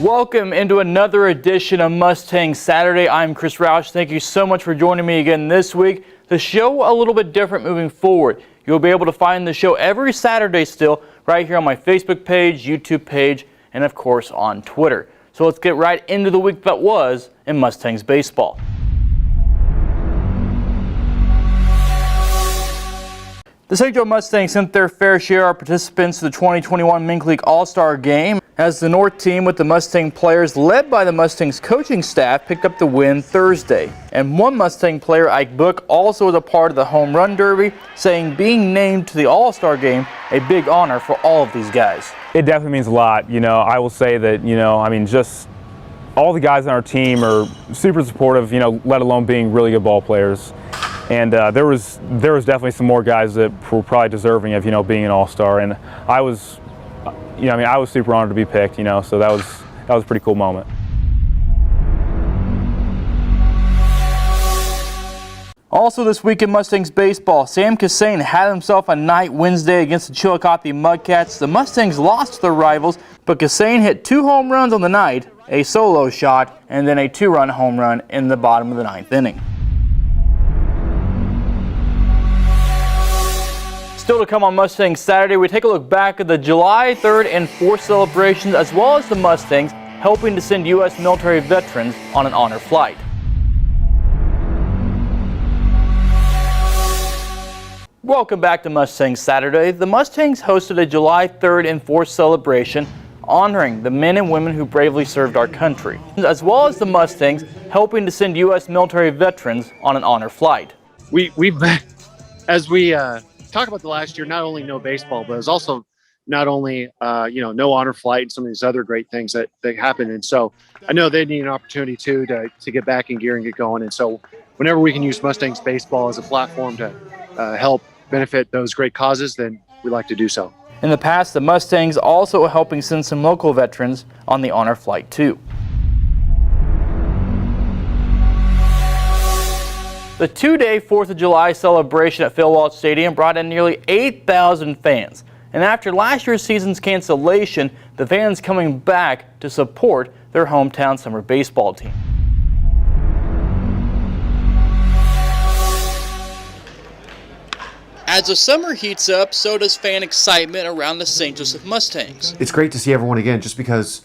Welcome into another edition of Mustangs Saturday. I'm Chris Roush. Thank you so much for joining me again this week. The show a little bit different moving forward. You'll be able to find the show every Saturday still right here on my Facebook page, YouTube page, and of course on Twitter. So let's get right into the week that was in Mustangs baseball. The St. Joe Mustangs sent their fair share of participants to the 2021 MINK League All-Star game as the North team with the Mustang players led by the Mustangs coaching staff picked up the win Thursday. And one Mustang player, Ike Book, also was a part of the home run derby, saying being named to the All-Star game a big honor for all of these guys. It definitely means a lot. I will say that, just all the guys on our team are super supportive, let alone being really good ball players. And there was definitely some more guys that were probably deserving of, being an all-star. And I was, I was super honored to be picked, so that was a pretty cool moment. Also this week in Mustangs baseball, Sam Cassane had himself a night Wednesday against the Chillicothe Mudcats. The Mustangs lost to their rivals, but Cassane hit 2 home runs on the night, a solo shot, and then a 2-run home run in the bottom of the 9th inning. Still to come on Mustangs Saturday, we take a look back at the July 3rd and 4th celebrations, as well as the Mustangs helping to send U.S. military veterans on an honor flight. Welcome back to Mustangs Saturday. The Mustangs hosted a July 3rd and 4th celebration honoring the men and women who bravely served our country, as well as the Mustangs helping to send U.S. military veterans on an honor flight. As we talk about the last year, not only no baseball, but it's also not only no honor flight and some of these other great things that happen. And so I know they need an opportunity too to get back in gear and get going. And so whenever we can use Mustangs baseball as a platform to help benefit those great causes, then we like to do so. In the past, the Mustangs also helping send some local veterans on the honor flight too. The 2-day 4th of July celebration at Phil Walsh Stadium brought in nearly 8,000 fans. And after last year's season's cancellation, the fans coming back to support their hometown summer baseball team. As the summer heats up, so does fan excitement around the St. Joseph Mustangs. It's great to see everyone again, just because,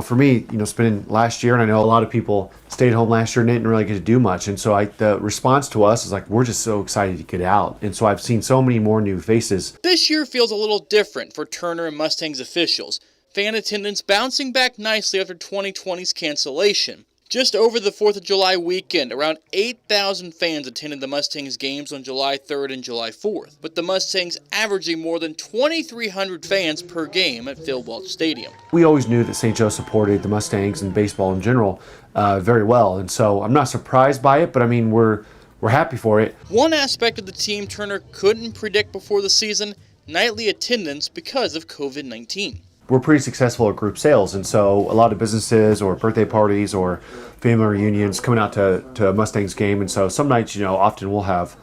for me, spending last year, and I know a lot of people stayed home last year and didn't really get to do much. And so the response to us is like, we're just so excited to get out. And so I've seen so many more new faces. This year feels a little different for Turner and Mustangs officials. Fan attendance bouncing back nicely after 2020's cancellation. Just over the 4th of July weekend, around 8,000 fans attended the Mustangs games on July 3rd and July 4th, with the Mustangs averaging more than 2,300 fans per game at Phil Walsh Stadium. We always knew that St. Joe supported the Mustangs and baseball in general very well, and so I'm not surprised by it, but we're happy for it. One aspect of the team Turner couldn't predict before the season, nightly attendance because of COVID-19. We're pretty successful at group sales, and so a lot of businesses or birthday parties or family reunions coming out to a Mustangs game, and so some nights, often we'll have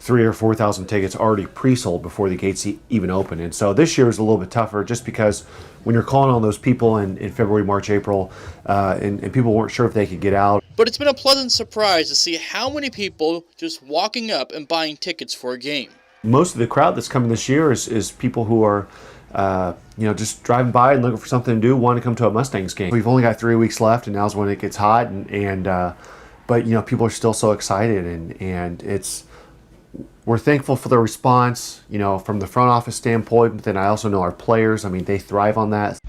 3,000 or 4,000 tickets already pre-sold before the gates even open. And so this year is a little bit tougher just because when you're calling on those people in February, March, April, and people weren't sure if they could get out. But it's been a pleasant surprise to see how many people just walking up and buying tickets for a game. Most of the crowd that's coming this year is people who are just driving by and looking for something to do, want to come to a Mustangs game. We've only got 3 weeks left, and now's when it gets hot, but people are still so excited, and we're thankful for the response, from the front office standpoint, but then I also know our players, they thrive on that.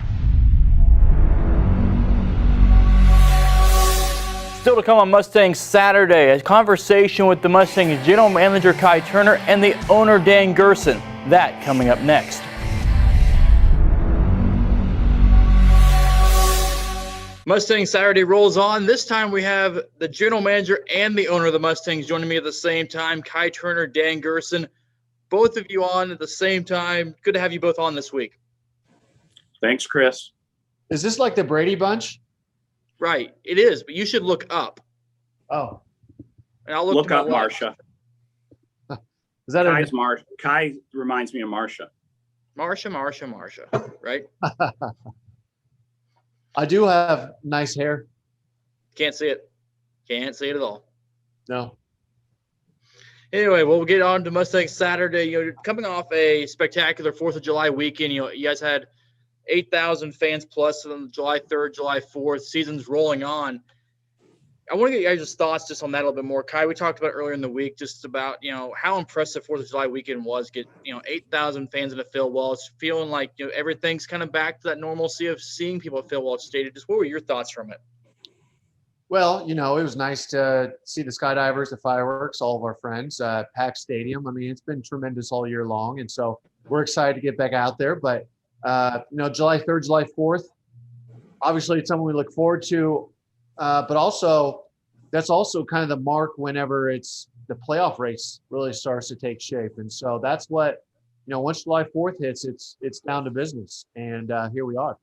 Still to come on Mustangs Saturday, a conversation with the Mustangs general manager Kai Turner and the owner Dan Gerson. That coming up next. Mustang Saturday rolls on. This time we have the general manager and the owner of the Mustangs joining me at the same time, Kai Turner, Dan Gerson. Both of you on at the same time. Good to have you both on this week. Thanks, Chris. Is this like the Brady Bunch? Right, it is, but you should look up. Oh. And I'll look up Marsha. Is that Kai's Marsha? Kai reminds me of Marsha. Marsha, right? I do have nice hair. Can't see it. Can't see it at all. No. Anyway, we'll get on to Mustangs Saturday. You know, coming off a spectacular 4th of July weekend, you know, you guys had 8,000 fans plus on July 3rd, July 4th. Season's rolling on. I want to get you guys' thoughts just on that a little bit more. Kai, we talked about earlier in the week just about, you know, how impressive 4th of July weekend was. Get, you know, 8,000 fans in a Phil Welch, feeling like, you know, everything's kind of back to that normalcy of seeing people at Phil Welch Stadium. Just what were your thoughts from it? Well, you know, it was nice to see the skydivers, the fireworks, all of our friends, packed stadium. I mean, it's been tremendous all year long. And so we're excited to get back out there. But, you know, July 3rd, July 4th, obviously it's something we look forward to. But also, that's also kind of the mark whenever it's the playoff race really starts to take shape. And so that's what, you know, once July 4th hits, it's down to business. And here we are.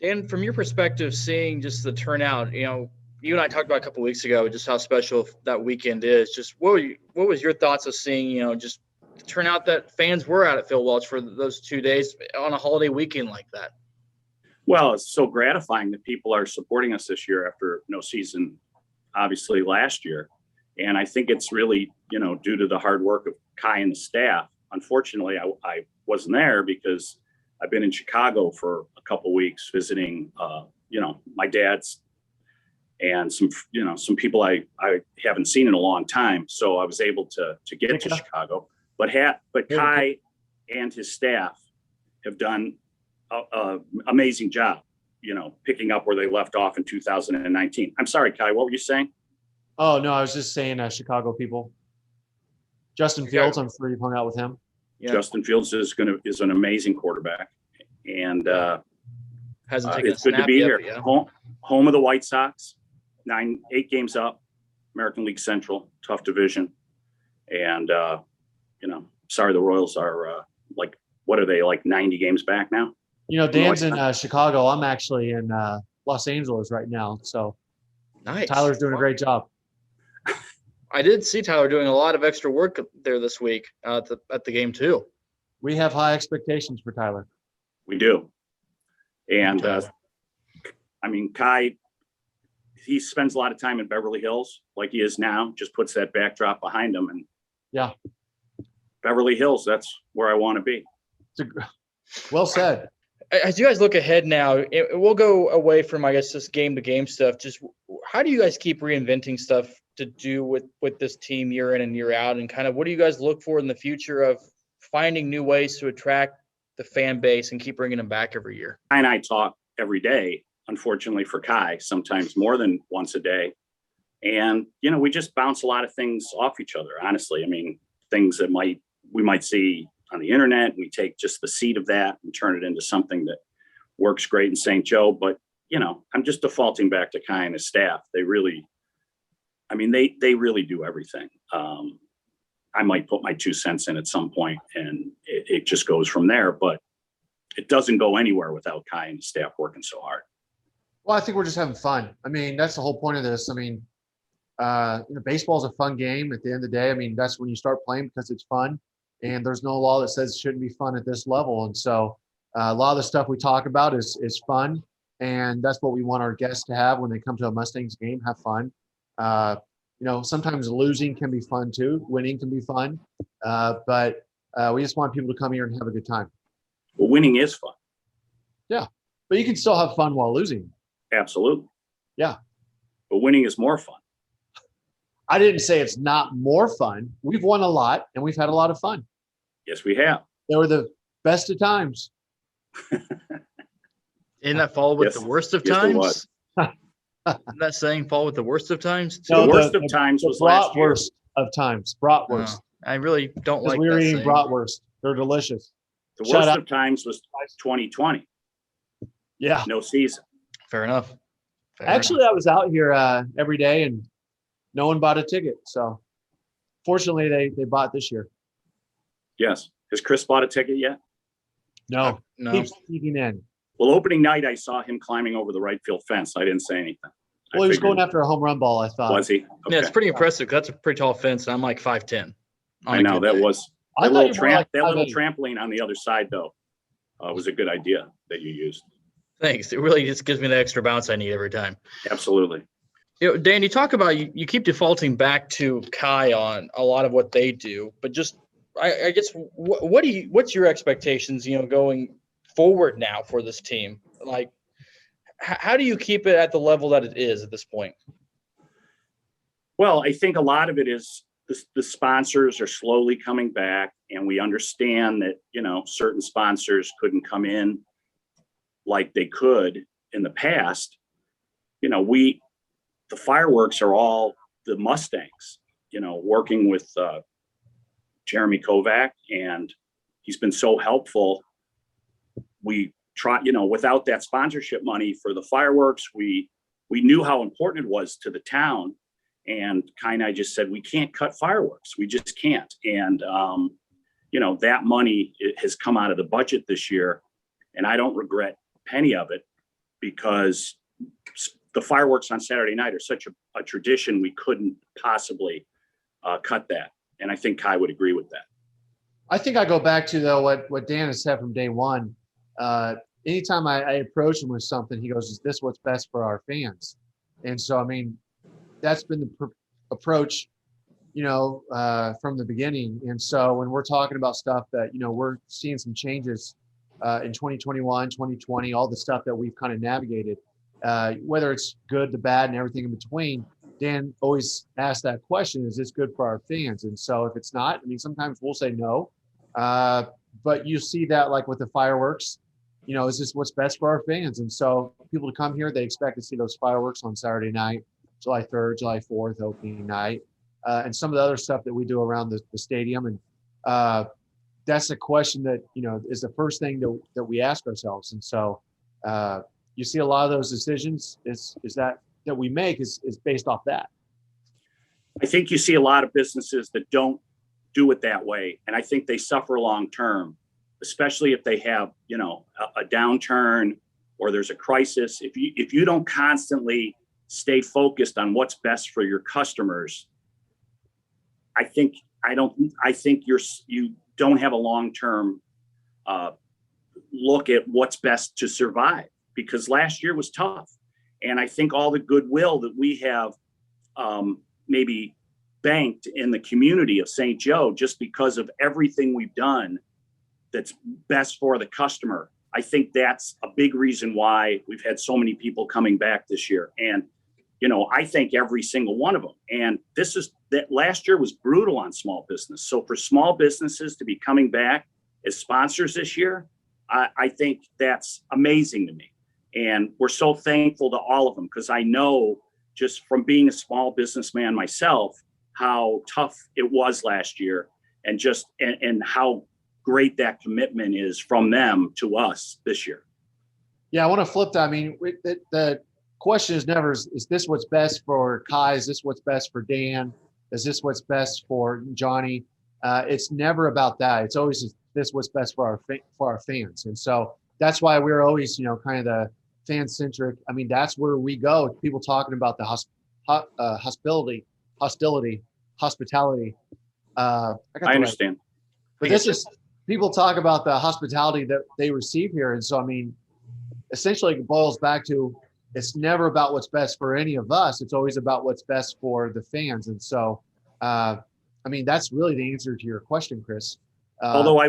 Dan, from your perspective, seeing just the turnout, you know, you and I talked about a couple of weeks ago just how special that weekend is. Just what was your thoughts of seeing, you know, just the turnout that fans were at Phil Welch for those 2 days on a holiday weekend like that? Well, it's so gratifying that people are supporting us this year after no season, obviously last year. And I think it's really, you know, due to the hard work of Kai and the staff. Unfortunately, I wasn't there because I've been in Chicago for a couple of weeks visiting, you know, my dad's and some people I haven't seen in a long time. So I was able to get to Chicago. But Kai and his staff have done an amazing job, you know, picking up where they left off in 2019. I'm sorry, Kai, what were you saying? Oh, no, I was just saying Chicago people. Justin Fields, I'm sure you've hung out with him. Yeah. Justin Fields is an amazing quarterback, and Hasn't taken it's good to be yet, here. Yeah. Home of the White Sox, 8 games up, American League Central, tough division, and you know, sorry, the Royals are like, what are they, like 90 games back now? You know, Dan's in Chicago. I'm actually in Los Angeles right now. So Nice. Tyler's doing a great job. I did see Tyler doing a lot of extra work there this week at the game too. We have high expectations for Tyler. We do. And I mean, Kai, he spends a lot of time in Beverly Hills like he is now, just puts that backdrop behind him. And yeah, Beverly Hills, that's where I want to be. Well said. As you guys look ahead now, we'll go away from, I guess, this game-to-game stuff. Just how do you guys keep reinventing stuff to do with this team year in and year out? And kind of what do you guys look for in the future of finding new ways to attract the fan base and keep bringing them back every year? Kai and I talk every day, unfortunately for Kai, sometimes more than once a day. And, you know, we just bounce a lot of things off each other, honestly. I mean, things that we might see on the internet, we take just the seed of that and turn it into something that works great in St. Joe. But, you know, I'm just defaulting back to Kai and his staff. They really, I mean, they really do everything. I might put my 2 cents in at some point and it just goes from there, but it doesn't go anywhere without Kai and his staff working so hard. Well, I think we're just having fun. I mean, that's the whole point of this. I mean, you know, baseball is a fun game at the end of the day. I mean, that's when you start playing because it's fun. And there's no law that says it shouldn't be fun at this level. And so a lot of the stuff we talk about is fun. And that's what we want our guests to have when they come to a Mustangs game, have fun. You know, sometimes losing can be fun too. Winning can be fun. But we just want people to come here and have a good time. Well, winning is fun. Yeah. But you can still have fun while losing. Absolutely. Yeah. But winning is more fun. I didn't say it's not more fun. We've won a lot and we've had a lot of fun. Yes, we have. They were the best of times. Isn't that fall with the worst of times? Yes, Isn't that saying fall with the worst of times too? No, the worst of times was last year. Bratwurst of times. Bratwurst. I really don't like we were that eating saying. bratwurst. They're delicious. The Shout worst out. of times was 2020. Yeah. No season. Fair enough. Actually, I was out here every day and no one bought a ticket. So fortunately, they bought this year. Yes. Has Chris bought a ticket yet? No. No. Keeps sneaking in. Well, opening night, I saw him climbing over the right field fence. I didn't say anything. Well, he was going after a home run ball, I thought. Was he? Okay. Yeah, it's pretty impressive. That's a pretty tall fence. And I'm like 5'10". I know that was I that thought little, you were like that little 5'8". trampoline on the other side, though, was a good idea that you used. Thanks. It really just gives me the extra bounce I need every time. Absolutely. Dan, you talk about you keep defaulting back to Kai on a lot of what they do, but just I guess what's your expectations, going forward now for this team? Like, how do you keep it at the level that it is at this point? Well, I think a lot of it is the sponsors are slowly coming back, and we understand that, certain sponsors couldn't come in like they could in the past. The fireworks are all the Mustangs, working with Jeremy Kovac, and he's been so helpful. We try, without that sponsorship money for the fireworks, we knew how important it was to the town. And kind of just said, we can't cut fireworks. We just can't. And, that money has come out of the budget this year. And I don't regret a penny of it, because the fireworks on Saturday night are such a tradition. We couldn't possibly cut that. And I think Kai would agree with that. I think I go back to, though, what Dan has said from day one. Anytime I approach him with something, he goes, is this what's best for our fans? And so, I mean, that's been the approach, from the beginning. And so when we're talking about stuff that, we're seeing some changes in 2021, 2020, all the stuff that we've kind of navigated, whether it's good, the bad, and everything in between, Dan always asks that question, is this good for our fans? And so if it's not, I mean, sometimes we'll say no. But you see that like with the fireworks, is this what's best for our fans? And so people to come here, they expect to see those fireworks on Saturday night, July 3rd, July 4th, opening night, and some of the other stuff that we do around the stadium. And that's a question that, is the first thing that we ask ourselves. And so you see a lot of those decisions is that we make is based off that. I think you see a lot of businesses that don't do it that way. And I think they suffer long-term, especially if they have, a downturn or there's a crisis. If you don't constantly stay focused on what's best for your customers, I think you don't have a long-term look at what's best to survive, because last year was tough. And I think all the goodwill that we have maybe banked in the community of St. Joe, just because of everything we've done that's best for the customer, I think that's a big reason why we've had so many people coming back this year. And I thank every single one of them. And that last year was brutal on small business. So for small businesses to be coming back as sponsors this year, I think that's amazing to me. And we're so thankful to all of them, because I know just from being a small businessman myself, how tough it was last year, and and how great that commitment is from them to us this year. Yeah, I want to flip that. I mean, the question is never, is this what's best for Kai? Is this what's best for Dan? Is this what's best for Johnny? It's never about that. It's always, is this what's best for our fans? And so that's why we're always, kind of the fan-centric. I mean, that's where we go. People talking about the hospitality. I understand. But this is, people talk about the hospitality that they receive here. And so, I mean, essentially it boils back to, it's never about what's best for any of us. It's always about what's best for the fans. And so, I mean, that's really the answer to your question, Chris. Although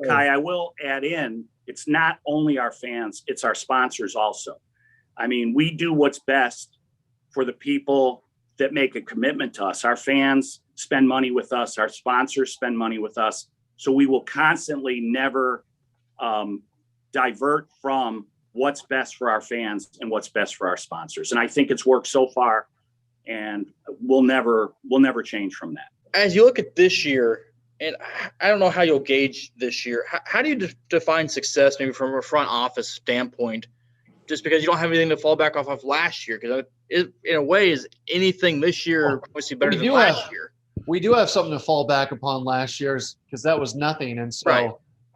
Kai, I will add in, it's not only our fans, it's our sponsors also. I mean, we do what's best for the people that make a commitment to us. Our fans spend money with us. Our sponsors spend money with us. So we will constantly never divert from what's best for our fans and what's best for our sponsors. And I think it's worked so far, and we'll never change from that. As you look at this year, and I don't know how you'll gauge this year, how do you define success maybe from a front office standpoint, just because you don't have anything to fall back off of last year? Because in a way, is anything this year obviously better than last year? We do have something to fall back upon last year's, because that was nothing. And so right.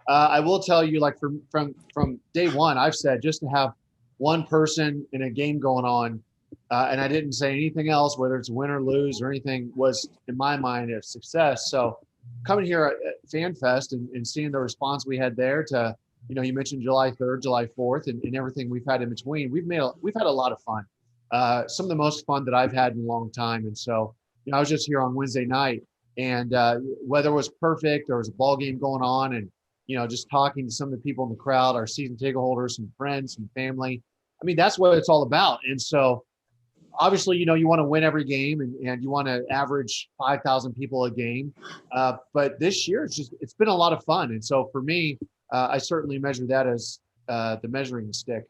I will tell you, like from day one, I've said just to have one person in a game going on, and I didn't say anything else, whether it's win or lose or anything, was in my mind a success. So coming here at FanFest and seeing the response we had there to you mentioned July 3rd, July 4th, and everything we've had in between. We've had a lot of fun. Some of the most fun that I've had in a long time. And so, I was just here on Wednesday night, and weather was perfect. There was a ball game going on, and just talking to some of the people in the crowd, our season ticket holders, some friends, some family. I mean, that's what it's all about. And so, obviously, you want to win every game, and you want to average 5,000 people a game. But this year, it's been a lot of fun. And so for me, I certainly measure that as the measuring stick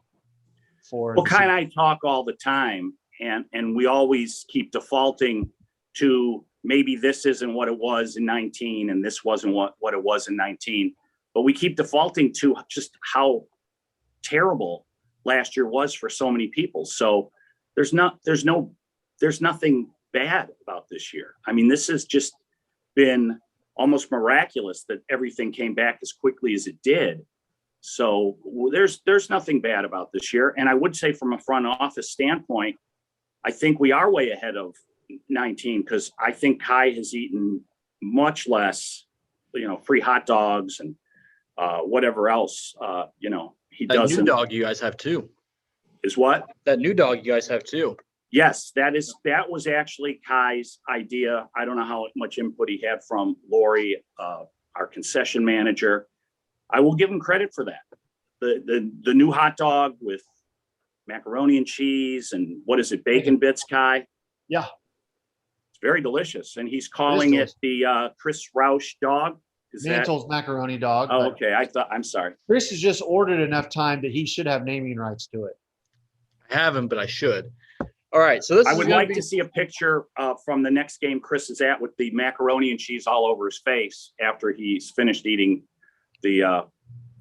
for. Well, Kai and I talk all the time, and we always keep defaulting to maybe this isn't what it was in 19, and this wasn't what it was in 19. But we keep defaulting to just how terrible last year was for so many people. So there's nothing bad about this year. I mean, this has just been almost miraculous that everything came back as quickly as it did. So there's nothing bad about this year. And I would say from a front office standpoint, I think we are way ahead of 19, because I think Kai has eaten much less, free hot dogs and whatever else, he does. That new dog you guys have too. Is what? That new dog you guys have too. Yes, that was actually Kai's idea. I don't know how much input he had from Lori, our concession manager. I will give him credit for that. The new hot dog with macaroni and cheese and what is it, bacon bits, Kai? Yeah. It's very delicious. And he's calling it the Chris Roush dog. Mantle's macaroni dog. Oh, okay. I'm sorry. Chris has just ordered enough time that he should have naming rights to it. I haven't, but I should. All right. So I would like to see a picture from the next game Chris is at with the macaroni and cheese all over his face after he's finished eating the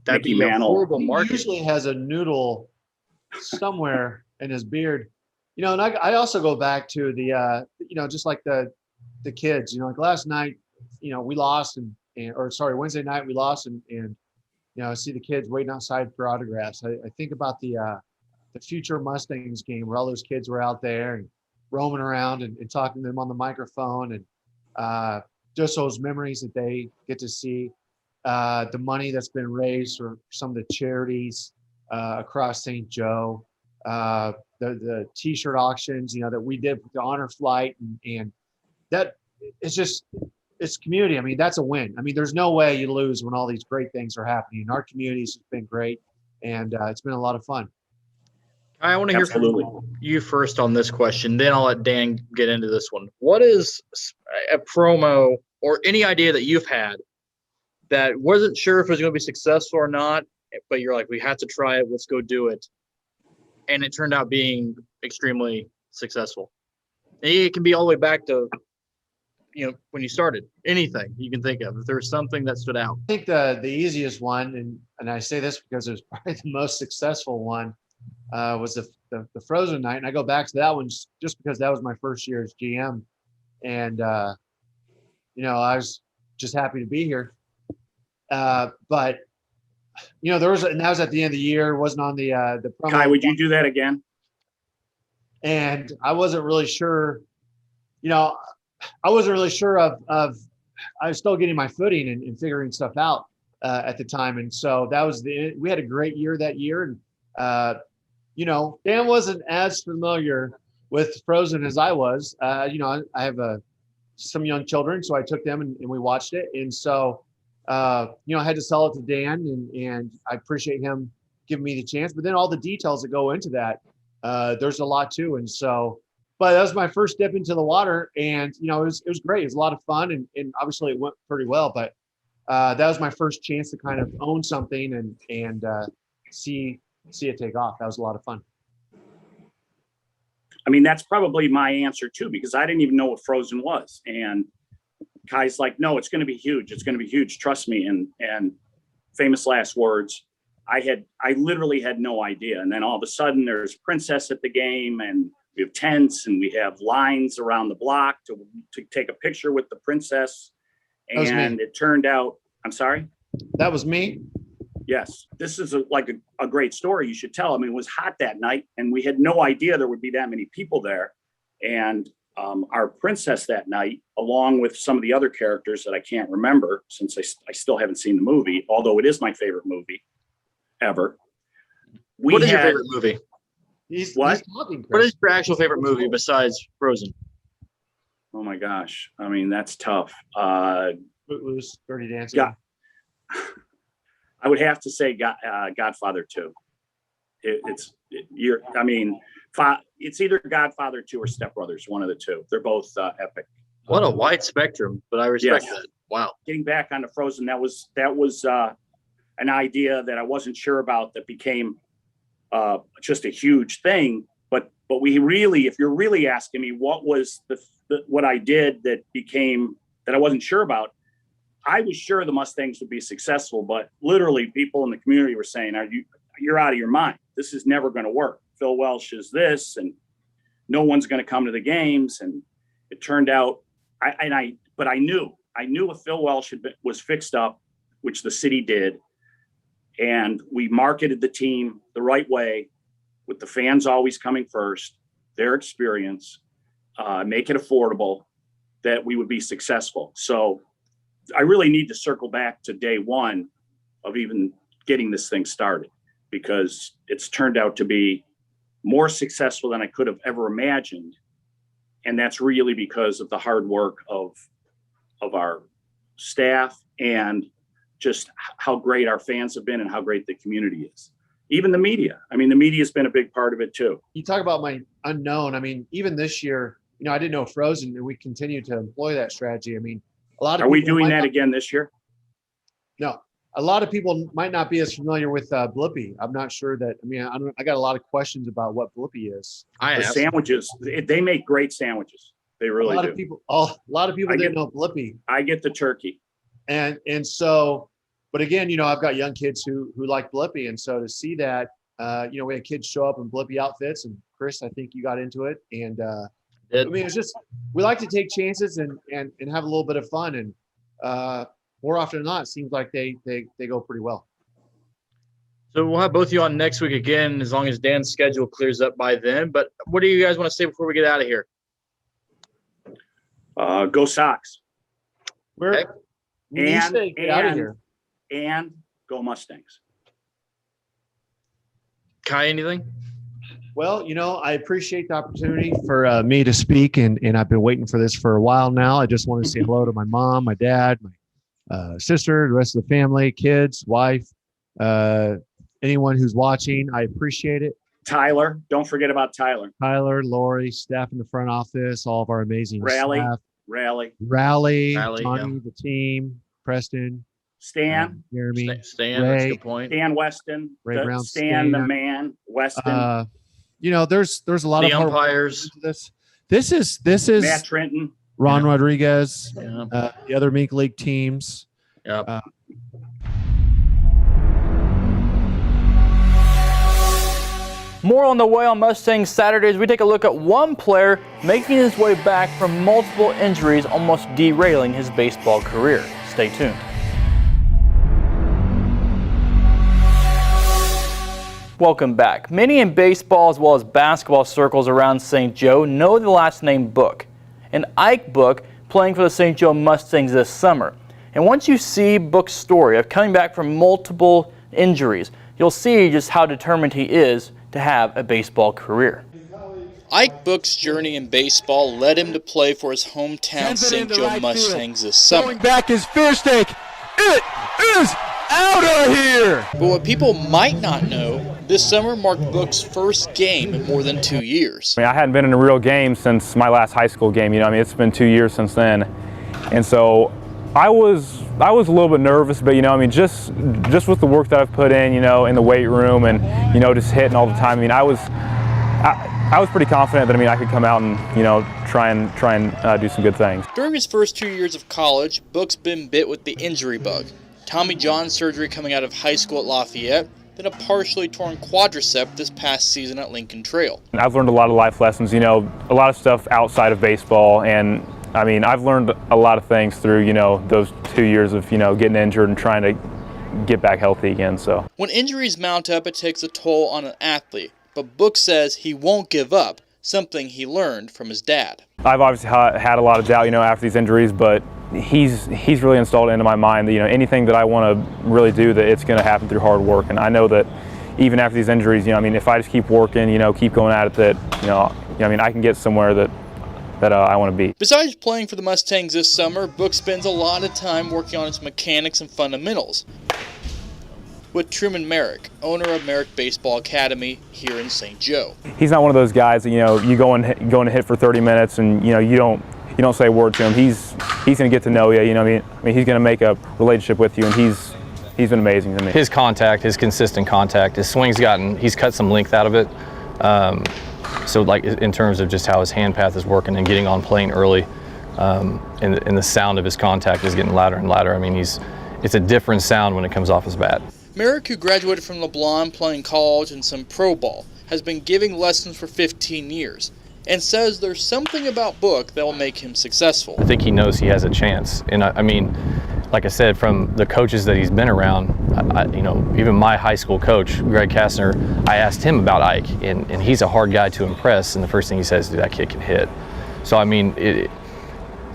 that'd Mickey be a Mantle. horrible He market. usually has a noodle somewhere in his beard. And I also go back to the just like the kids, like last night, we lost Wednesday night we lost and I see the kids waiting outside for autographs. I think about the future Mustangs game where all those kids were out there and roaming around and talking to them on the microphone, and just those memories that they get to see, the money that's been raised for some of the charities across St. Joe, the t-shirt auctions, that we did with the honor flight, and that it's community. I mean, that's a win. I mean, there's no way you lose when all these great things are happening. Our community's has been great, and it's been a lot of fun. I want to hear from you first on this question, then I'll let Dan get into this one. What is a promo or any idea that you've had that wasn't sure if it was going to be successful or not, but you're like, we have to try it, let's go do it, and it turned out being extremely successful? It can be all the way back to when you started. Anything you can think of, if there's something that stood out. I think the easiest one, and I say this because it was probably the most successful one, was the Frozen night. And I go back to that one just because that was my first year as GM. And, I was just happy to be here. But, and that was at the end of the year. It wasn't on the promo. Kai, would you do that again? And I wasn't really sure, I wasn't really sure of I was still getting my footing and figuring stuff out at the time. And so we had a great year that year. And, Dan wasn't as familiar with Frozen as I was. I have some young children, so I took them and we watched it. And so, I had to sell it to Dan, and I appreciate him giving me the chance. But then all the details that go into that, there's a lot too. And so, but that was my first dip into the water, and it was great. It was a lot of fun, and obviously it went pretty well. But that was my first chance to kind of own something and see it take off. That was a lot of fun. I mean, that's probably my answer too, because I didn't even know what Frozen was. And Kai's like, no, it's going to be huge. It's going to be huge. Trust me. And famous last words. I literally had no idea. And then all of a sudden there's Princess at the game, and we have tents, and we have lines around the block to take a picture with the princess. And it turned out, I'm sorry? That was me. Yes, this is a great story you should tell. I mean, it was hot that night, and we had no idea there would be that many people there. And our princess that night, along with some of the other characters that I can't remember since I still haven't seen the movie, although it is my favorite movie, ever. What is your favorite movie? He's talking, What Chris. is your actual favorite movie besides Frozen? Oh my gosh. I mean, that's tough. Footloose, Dirty Dancing. Yeah. I would have to say Godfather 2. It's either Godfather 2 or Step Brothers, one of the two. They're both epic. What a wide spectrum, but I respect Yes. that. Wow. Getting back onto Frozen, that was an idea that I wasn't sure about that became just a huge thing. But we really, if you're really asking me what was what I did that I wasn't sure about, I was sure the Mustangs would be successful, but literally people in the community were saying, you're out of your mind. This is never going to work. Phil Welsh is this, and no one's going to come to the games. And it turned out, but I knew if Phil Welsh was fixed up, which the city did, and we marketed the team the right way, with the fans always coming first, their experience, make it affordable, that we would be successful. So I really need to circle back to day one of even getting this thing started, because it's turned out to be more successful than I could have ever imagined. And that's really because of the hard work of our staff and just how great our fans have been and how great the community is. Even the media. I mean, the media has been a big part of it too. You talk about my unknown. I mean, even this year, I didn't know Frozen, and we continue to employ that strategy. I mean, a lot of Are we doing that again this year? No, a lot of people might not be as familiar with Blippi. I'm not sure that. I mean, I got a lot of questions about what Blippi is. The sandwiches. They make great sandwiches. They really do. A lot of people didn't know Blippi. I get the turkey. And so, but again, I've got young kids who like Blippi, and so to see that, we had kids show up in Blippi outfits, and Chris, I think you got into it, and I mean, it's just, we like to take chances and have a little bit of fun, and more often than not, it seems like they go pretty well. So we'll have both of you on next week again, as long as Dan's schedule clears up by then. But what do you guys want to say before we get out of here? Go Sox. Get out of here. And go Mustangs. Kai, anything? Well, I appreciate the opportunity for me to speak, and I've been waiting for this for a while now. I just want to say hello to my mom, my dad, my sister, the rest of the family, kids, wife, anyone who's watching. I appreciate it. Tyler, don't forget about Tyler. Tyler, Lori, staff in the front office, all of our amazing staff. Rally, Tony, yeah. the team, Preston, Stan, Jeremy, Stan, Ray, that's a good point. Stan Weston, Ray Brown, Stan the man, Weston. There's a lot the of umpires. This is Matt Trenton, Ron Rodriguez, Yeah. the other MINK League teams. Yep. More on the way on Mustangs Saturdays. We take a look at one player making his way back from multiple injuries, almost derailing his baseball career. Stay tuned. Welcome back. Many in baseball as well as basketball circles around St. Joe know the last name Book. And Ike Book playing for the St. Joe Mustangs this summer. And once you see Book's story of coming back from multiple injuries, you'll see just how determined he is to have a baseball career. Ike Book's journey in baseball led him to play for his hometown St. Joe Mustangs this summer. Going back is Fear Stake. It is out of here! But what people might not know, this summer marked Book's first game in more than 2 years. I hadn't been in a real game since my last high school game. It's been 2 years since then. And so I was a little bit nervous, but just with the work that I've put in, in the weight room and just hitting all the time. I was pretty confident that I could come out and try and do some good things. During his first 2 years of college, Book's been bit with the injury bug. Tommy John surgery coming out of high school at Lafayette, then a partially torn quadricep this past season at Lincoln Trail. I've learned a lot of life lessons, a lot of stuff outside of baseball, and I've learned a lot of things through, those 2 years of, getting injured and trying to get back healthy again, so. When injuries mount up, it takes a toll on an athlete, but Book says he won't give up, something he learned from his dad. I've obviously had a lot of doubt, after these injuries, but he's really installed into my mind that, you know, anything that I want to really do, that it's going to happen through hard work. And I know that even after these injuries, you know, I mean, if I just keep working, you know, keep going at it, that, I mean, I can get somewhere that I want to be. Besides playing for the Mustangs this summer, Book spends a lot of time working on his mechanics and fundamentals with Truman Merrick, owner of Merrick Baseball Academy here in St. Joe. He's not one of those guys that, you know, you go and hit for 30 minutes and, you know, you don't say a word to him. He's going to get to know you. You know, I mean, he's going to make a relationship with you, and he's been amazing to me. His contact, his consistent contact, his swing's he's cut some length out of it. So like in terms of just how his hand path is working and getting on plane early, and the sound of his contact is getting louder and louder. I mean, it's a different sound when it comes off his bat. Merrick, who graduated from LeBlanc playing college and some pro ball, has been giving lessons for 15 years and says there's something about Book that will make him successful. I think he knows he has a chance. And I mean, like I said, from the coaches that he's been around, you know, even my high school coach, Greg Kastner, I asked him about Ike, and he's a hard guy to impress, and the first thing he says is, that kid can hit. So, I mean,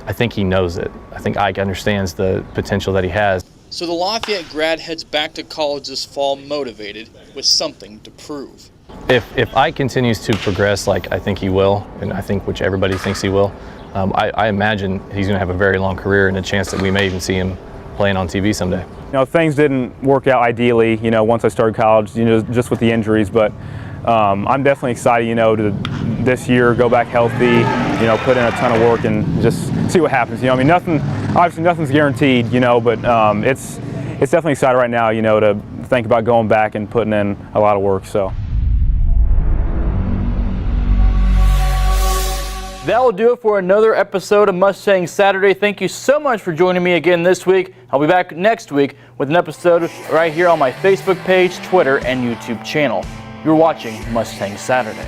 I think he knows it. I think Ike understands the potential that he has. So the Lafayette grad heads back to college this fall motivated with something to prove. If Ike continues to progress like I think he will, and I think which everybody thinks he will, I imagine he's going to have a very long career and a chance that we may even see him playing on TV someday. You know, things didn't work out ideally, you know, once I started college, you know, just with the injuries, but I'm definitely excited, you know, to this year go back healthy, you know, put in a ton of work and just see what happens. You know, I mean, obviously nothing's guaranteed, you know, but it's definitely exciting right now, you know, to think about going back and putting in a lot of work, so. That will do it for another episode of Mustangs Saturday. Thank you so much for joining me again this week. I'll be back next week with an episode right here on my Facebook page, Twitter, and YouTube channel. You're watching Mustangs Saturday.